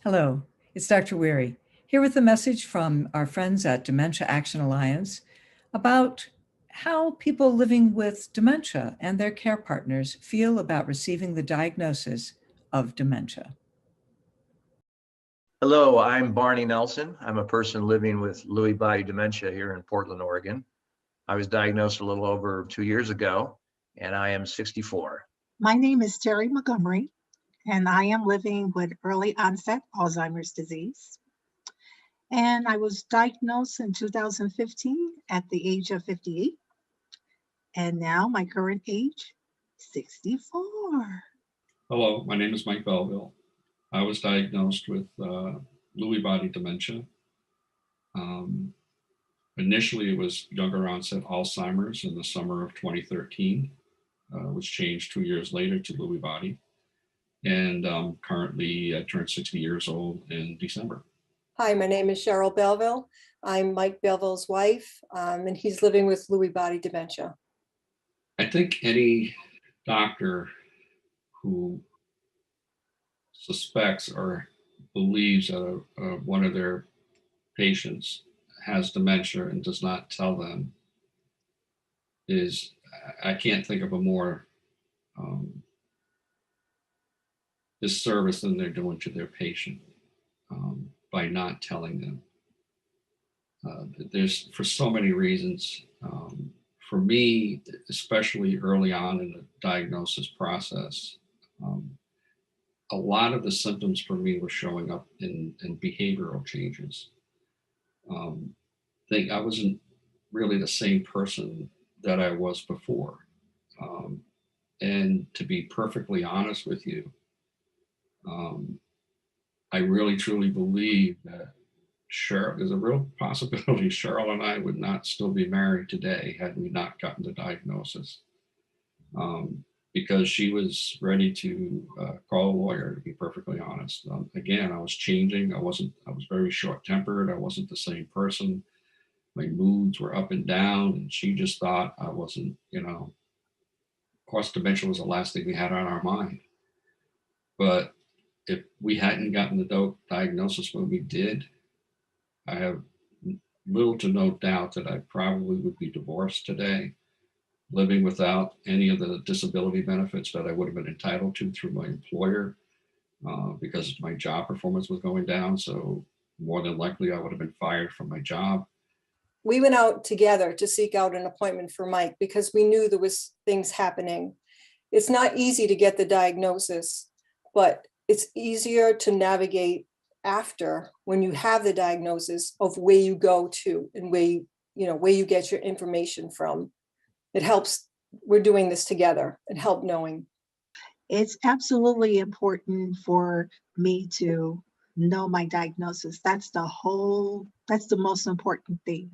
Hello, it's Dr. Weary, here with a message from our friends at Dementia Action Alliance about how people living with dementia and their care partners feel about receiving the diagnosis of dementia. Hello, I'm Barney Nelson. I'm a person living with Lewy body dementia here in Portland, Oregon. I was diagnosed a little over 2 years ago, and I am 64. My name is Terry Montgomery, and I am living with early onset Alzheimer's disease. And I was diagnosed in 2015 at the age of 58. And now my current age, 64. Hello, my name is Mike Belleville. I was diagnosed with Lewy body dementia. Initially, it was younger onset Alzheimer's in the summer of 2013, which changed 2 years later to Lewy body. And currently, I turned 60 years old in December. Hi, my name is Cheryl Belleville. I'm Mike Belleville's wife, and he's living with Lewy body dementia. I think any doctor who suspects or believes that one of their patients has dementia and does not tell them I can't think of a more disservice than they're doing to their patient by not telling them. There's for so many reasons. For me, especially early on in the diagnosis process, a lot of the symptoms for me were showing up in behavioral changes. I wasn't really the same person that I was before. And to be perfectly honest with you, I really truly believe that there's a real possibility Cheryl and I would not still be married today had we not gotten the diagnosis. Because she was ready to call a lawyer, to be perfectly honest. Again, I was changing. I was very short-tempered. I wasn't the same person. My moods were up and down, and she just thought I wasn't, of course, dementia was the last thing we had on our mind. But if we hadn't gotten the diagnosis when we did, I have little to no doubt that I probably would be divorced today, living without any of the disability benefits that I would have been entitled to through my employer because my job performance was going down. So more than likely I would have been fired from my job. We went out together to seek out an appointment for Mike because we knew there was things happening. It's not easy to get the diagnosis, but it's easier to navigate after when you have the diagnosis of where you go to and where you get your information from. It helps. We're doing this together and help knowing. It's absolutely important for me to know my diagnosis. That's the most important thing.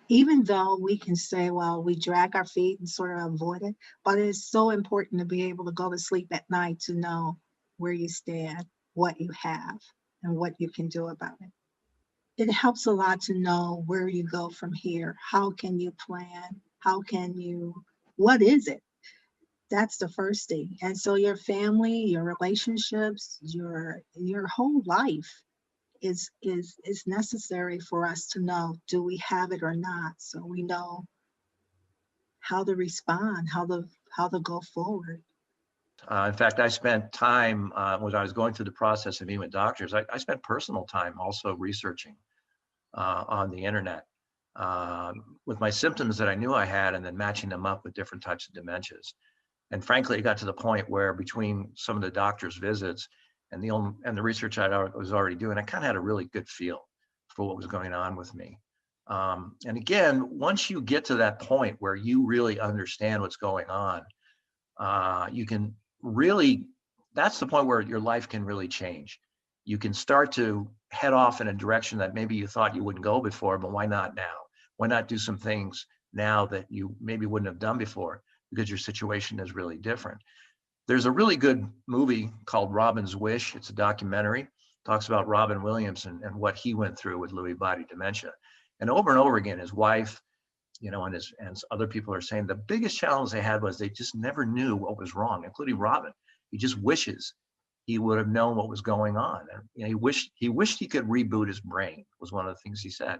Even though we can say, well, we drag our feet and sort of avoid it, but it's so important to be able to go to sleep at night to know where you stand, what you have, and what you can do about it. It helps a lot to know where you go from here. How can you plan? What is it? That's the first thing. And so your family, your relationships, your whole life is necessary for us to know, do we have it or not? So we know how to respond, how to go forward. In fact, I spent time when I was going through the process of meeting with doctors, I spent personal time also researching on the internet with my symptoms that I knew I had and then matching them up with different types of dementias. And frankly, it got to the point where between some of the doctor's visits and the research I was already doing, I kind of had a really good feel for what was going on with me. And again, once you get to that point where you really understand what's going on, you can really, that's the point where your life can really change. You can start to head off in a direction that maybe you thought you wouldn't go before, but why not now? Why not do some things now that you maybe wouldn't have done before because your situation is really different? There's a really good movie called Robin's Wish. It's a documentary. It talks about Robin Williams and what he went through with Lewy body dementia. And over again, his wife, and other people are saying the biggest challenge they had was they just never knew what was wrong, including Robin. He just wishes he would have known what was going on. And you know, he wished he could reboot his brain, was one of the things he said.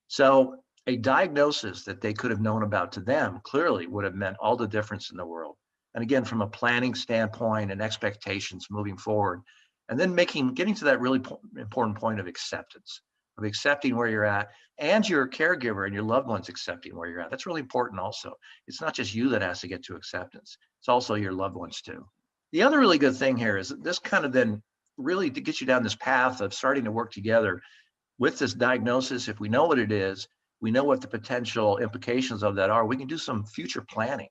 So a diagnosis that they could have known about to them clearly would have meant all the difference in the world. And again, from a planning standpoint and expectations moving forward, and then getting to that really important point of accepting where you're at, and your caregiver and your loved ones accepting where you're at. That's really important also. It's not just you that has to get to acceptance. It's also your loved ones too. The other really good thing here is that this kind of then really to get you down this path of starting to work together with this diagnosis. If we know what it is, we know what the potential implications of that are, we can do some future planning.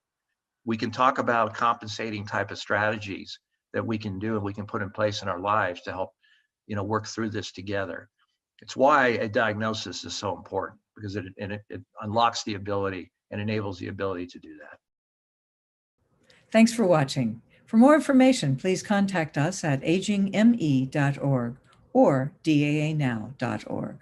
We can talk about compensating type of strategies that we can do and we can put in place in our lives to help, you know, work through this together. It's why a diagnosis is so important, because it unlocks the ability and enables the ability to do that. Thanks for watching. For more information, please contact us at AgingME.org or DAAnow.org.